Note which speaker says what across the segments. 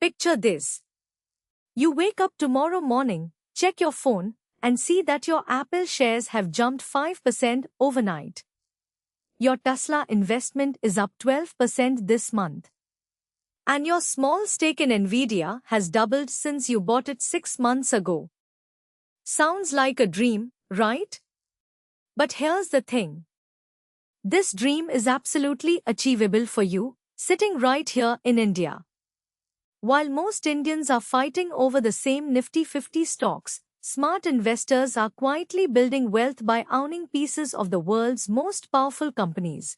Speaker 1: Picture this. You wake up tomorrow morning, check your phone, and see that your Apple shares have jumped 5% overnight. Your Tesla investment is up 12% this month. And your small stake in Nvidia has doubled since you bought it 6 months ago. Sounds like a dream, right? But here's the thing. This dream is absolutely achievable for you, sitting right here in India. While most Indians are fighting over the same Nifty 50 stocks, smart investors are quietly building wealth by owning pieces of the world's most powerful companies.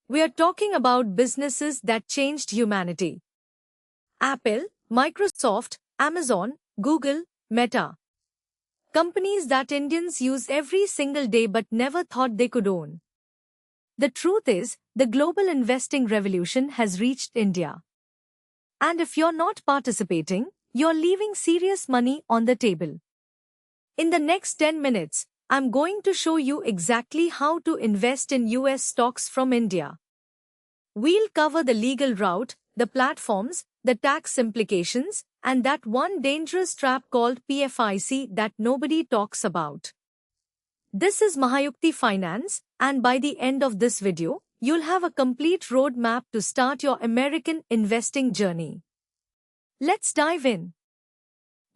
Speaker 1: We are talking about businesses that changed humanity. Apple, Microsoft, Amazon, Google, Meta. Companies that Indians use every single day but never thought they could own. The truth is, the global investing revolution has reached India. And if you're not participating, you're leaving serious money on the table. In the next 10 minutes, I'm going to show you exactly how to invest in US stocks from India. We'll cover the legal route, the platforms, the tax implications, and that one dangerous trap called PFIC that nobody talks about. This is Mahayukti Finance, and by the end of this video, you'll have a complete roadmap to start your American investing journey. Let's dive in.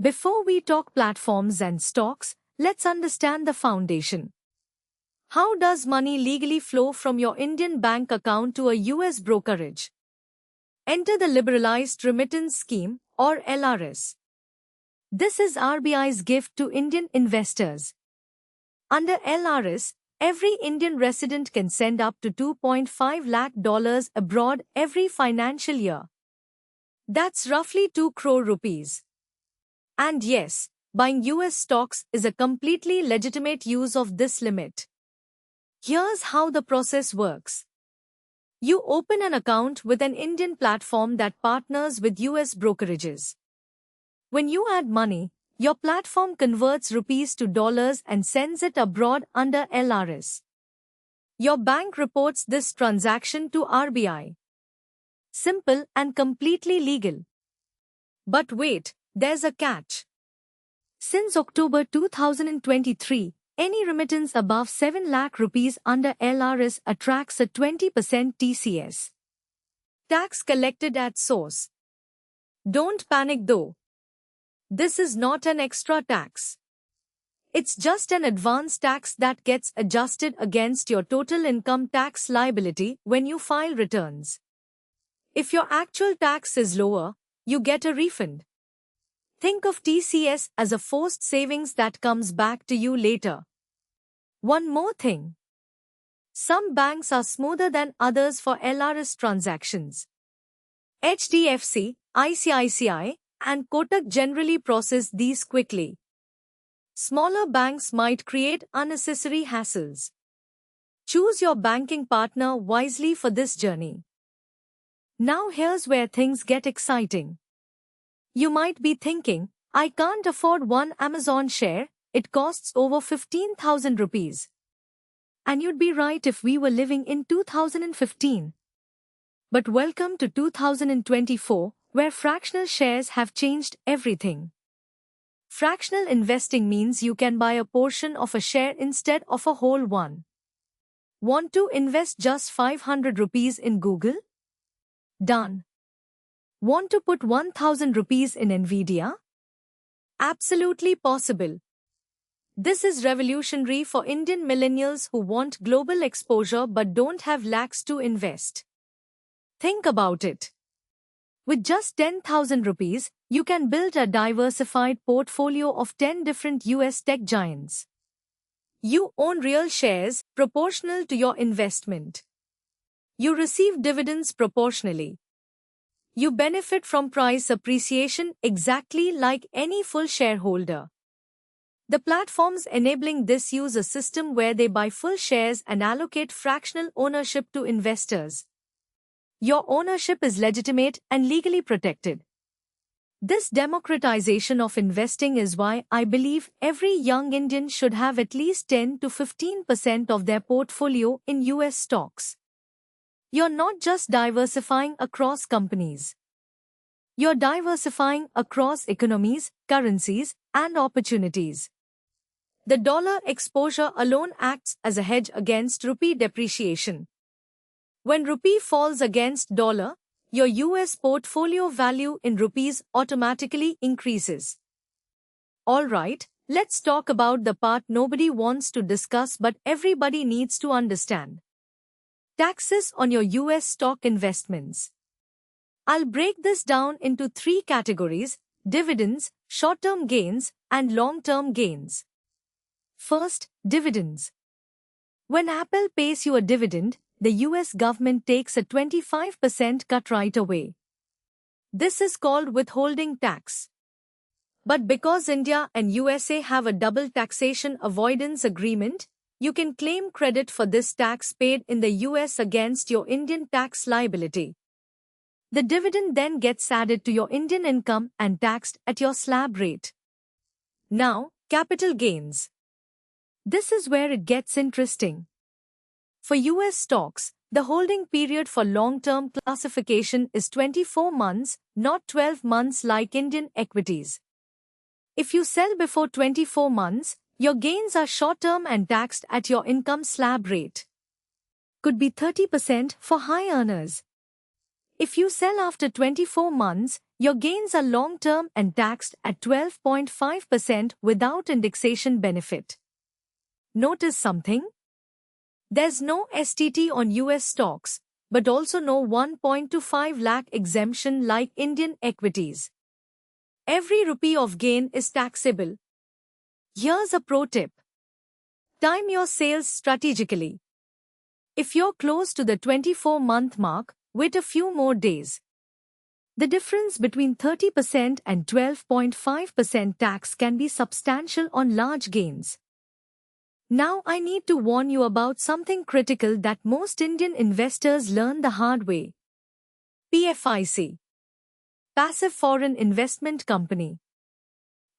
Speaker 1: Before we talk platforms and stocks, let's understand the foundation. How does money legally flow from your Indian bank account to a US brokerage? Enter the Liberalized Remittance Scheme, or LRS. This is RBI's gift to Indian investors. Under LRS, every Indian resident can send up to $2.5 lakh abroad every financial year. That's roughly 2 crore rupees. And yes, buying US stocks is a completely legitimate use of this limit. Here's how the process works. You open an account with an Indian platform that partners with US brokerages. When you add money, your platform converts rupees to dollars and sends it abroad under LRS. Your bank reports this transaction to RBI. Simple and completely legal. But wait, there's a catch. Since October 2023, any remittance above 7 lakh rupees under LRS attracts a 20% TCS. Tax collected at source. Don't panic though. This is not an extra tax. It's just an advance tax that gets adjusted against your total income tax liability when you file returns. If your actual tax is lower, you get a refund. Think of TCS as a forced savings that comes back to you later. One more thing. Some banks are smoother than others for LRS transactions. HDFC, ICICI, and Kotak generally process these quickly. Smaller banks might create unnecessary hassles. Choose your banking partner wisely for this journey. Now here's where things get exciting. You might be thinking, I can't afford one Amazon share, it costs over 15,000 rupees. And you'd be right if we were living in 2015. But welcome to 2024, where fractional shares have changed everything. Fractional investing means you can buy a portion of a share instead of a whole one. Want to invest just 500 rupees in Google? Done. Want to put 1000 rupees in Nvidia? Absolutely possible. This is revolutionary for Indian millennials who want global exposure but don't have lakhs to invest. Think about it. With just 10,000 rupees, you can build a diversified portfolio of 10 different US tech giants. You own real shares proportional to your investment. You receive dividends proportionally. You benefit from price appreciation exactly like any full shareholder. The platforms enabling this use a system where they buy full shares and allocate fractional ownership to investors. Your ownership is legitimate and legally protected. This democratization of investing is why I believe every young Indian should have at least 10 to 15% of their portfolio in US stocks. You're not just diversifying across companies. You're diversifying across economies, currencies, and opportunities. The dollar exposure alone acts as a hedge against rupee depreciation. When rupee falls against dollar, your US portfolio value in rupees automatically increases. Alright, let's talk about the part nobody wants to discuss but everybody needs to understand. Taxes on your US stock investments. I'll break this down into three categories: dividends, short-term gains, and long-term gains. First, dividends. When Apple pays you a dividend, the US government takes a 25% cut right away. This is called withholding tax. But because India and USA have a double taxation avoidance agreement, you can claim credit for this tax paid in the US against your Indian tax liability. The dividend then gets added to your Indian income and taxed at your slab rate. Now, capital gains. This is where it gets interesting. For US stocks, the holding period for long-term classification is 24 months, not 12 months like Indian equities. If you sell before 24 months, your gains are short-term and taxed at your income slab rate. Could be 30% for high earners. If you sell after 24 months, your gains are long-term and taxed at 12.5% without indexation benefit. Notice something? There's no STT on US stocks, but also no 1.25 lakh exemption like Indian equities. Every rupee of gain is taxable. Here's a pro tip. Time your sales strategically. If you're close to the 24-month mark, wait a few more days. The difference between 30% and 12.5% tax can be substantial on large gains. Now I need to warn you about something critical that most Indian investors learn the hard way. PFIC. Passive Foreign Investment Company.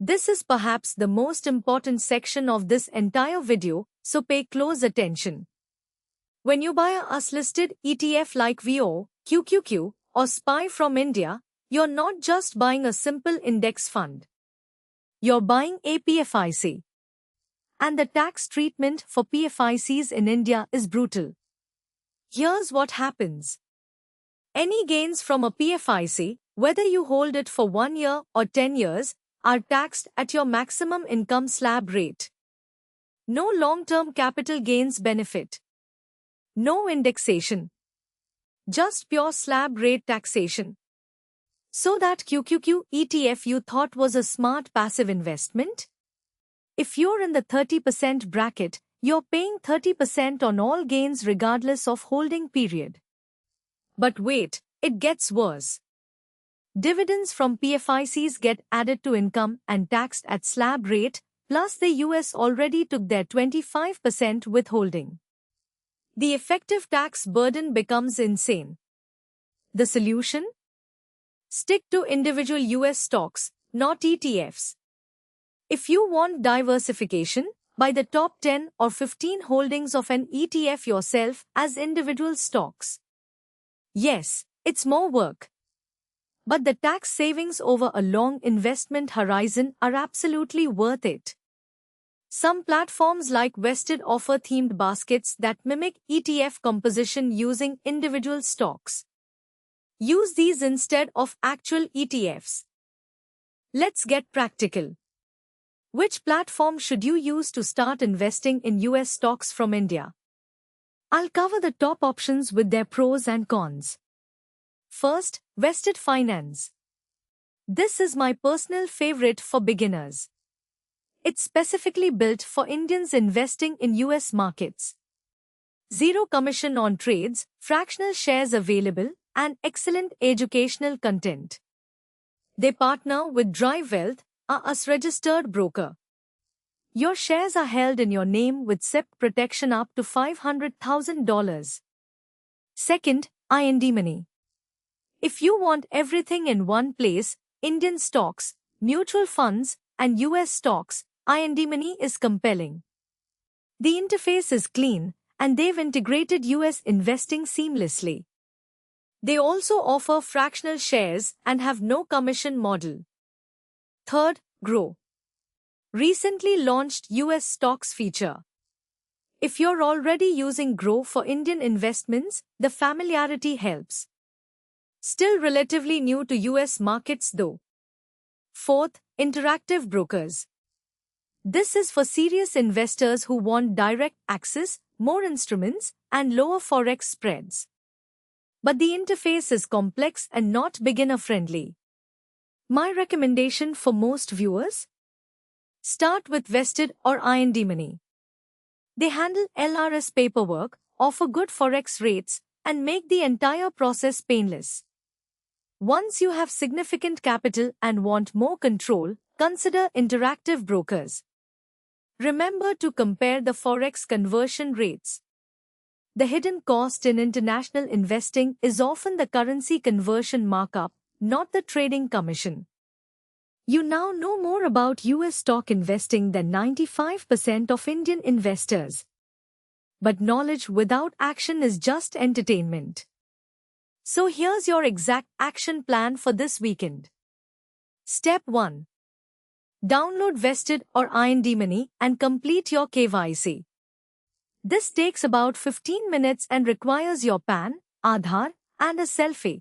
Speaker 1: This is perhaps the most important section of this entire video, so pay close attention. When you buy a US-listed ETF like VO, QQQ, or SPY from India, you're not just buying a simple index fund. You're buying a PFIC. And the tax treatment for PFICs in India is brutal. Here's what happens. Any gains from a PFIC, whether you hold it for 1 year or 10 years, are taxed at your maximum income slab rate. No long-term capital gains benefit. No indexation. Just pure slab rate taxation. So that QQQ ETF you thought was a smart passive investment? If you're in the 30% bracket, you're paying 30% on all gains regardless of holding period. But wait, it gets worse. Dividends from PFICs get added to income and taxed at slab rate, plus the US already took their 25% withholding. The effective tax burden becomes insane. The solution? Stick to individual US stocks, not ETFs. If you want diversification, buy the top 10 or 15 holdings of an ETF yourself as individual stocks. Yes, it's more work. But the tax savings over a long investment horizon are absolutely worth it. Some platforms like Vested offer themed baskets that mimic ETF composition using individual stocks. Use these instead of actual ETFs. Let's get practical. Which platform should you use to start investing in US stocks from India? I'll cover the top options with their pros and cons. First, Vested Finance. This is my personal favorite for beginners. It's specifically built for Indians investing in US markets. Zero commission on trades, fractional shares available, and excellent educational content. They partner with Drive Wealth, a US registered broker. Your shares are held in your name with SEP protection up to $500,000. Second, IND Money. If you want everything in one place, Indian stocks, mutual funds, and US stocks, IND Money is compelling. The interface is clean, and they've integrated US investing seamlessly. They also offer fractional shares and have no commission model. Third, Grow. Recently launched US stocks feature. If you're already using Grow for Indian investments, the familiarity helps. Still relatively new to US markets though. Fourth, Interactive Brokers. This is for serious investors who want direct access, more instruments, and lower forex spreads. But the interface is complex and not beginner-friendly. My recommendation for most viewers? Start with Vested or IND Money. They handle LRS paperwork, offer good forex rates, and make the entire process painless. Once you have significant capital and want more control, consider Interactive Brokers. Remember to compare the forex conversion rates. The hidden cost in international investing is often the currency conversion markup, not the trading commission. You now know more about US stock investing than 95% of Indian investors. But knowledge without action is just entertainment. So here's your exact action plan for this weekend. Step 1. Download Vested or IND Money and complete your KYC. This takes about 15 minutes and requires your PAN, Aadhaar, and a selfie.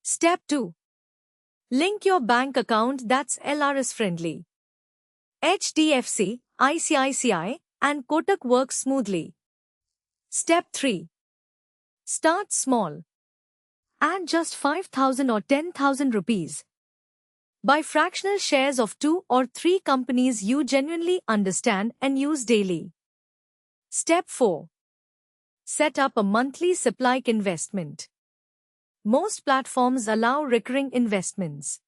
Speaker 1: Step 2. Link your bank account that's LRS friendly. HDFC, ICICI, and Kotak work smoothly. Step 3. Start small. Add just 5,000 or 10,000 rupees. Buy fractional shares of 2 or 3 companies you genuinely understand and use daily. Step 4. Set up a monthly SIP-like investment. Most platforms allow recurring investments.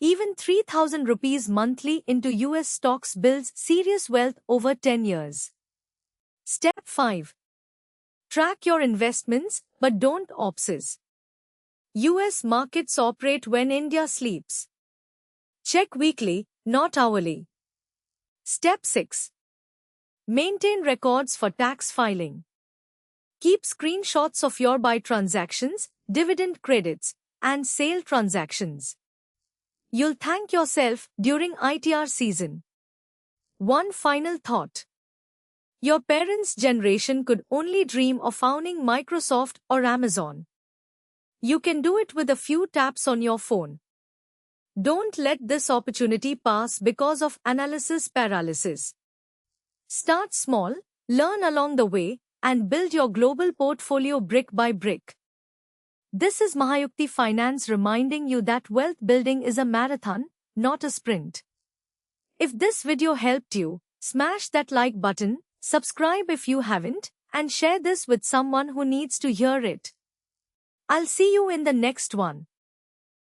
Speaker 1: Even 3,000 rupees monthly into US stocks builds serious wealth over 10 years. Step 5. Track your investments, but don't obsess. US markets operate when India sleeps. Check weekly, not hourly. Step 6. Maintain records for tax filing. Keep screenshots of your buy transactions, dividend credits, and sale transactions. You'll thank yourself during ITR season. One final thought. Your parents' generation could only dream of owning Microsoft or Amazon. You can do it with a few taps on your phone. Don't let this opportunity pass because of analysis paralysis. Start small, learn along the way, and build your global portfolio brick by brick. This is Mahayukti Finance reminding you that wealth building is a marathon, not a sprint. If this video helped you, smash that like button, subscribe if you haven't, and share this with someone who needs to hear it. I'll see you in the next one.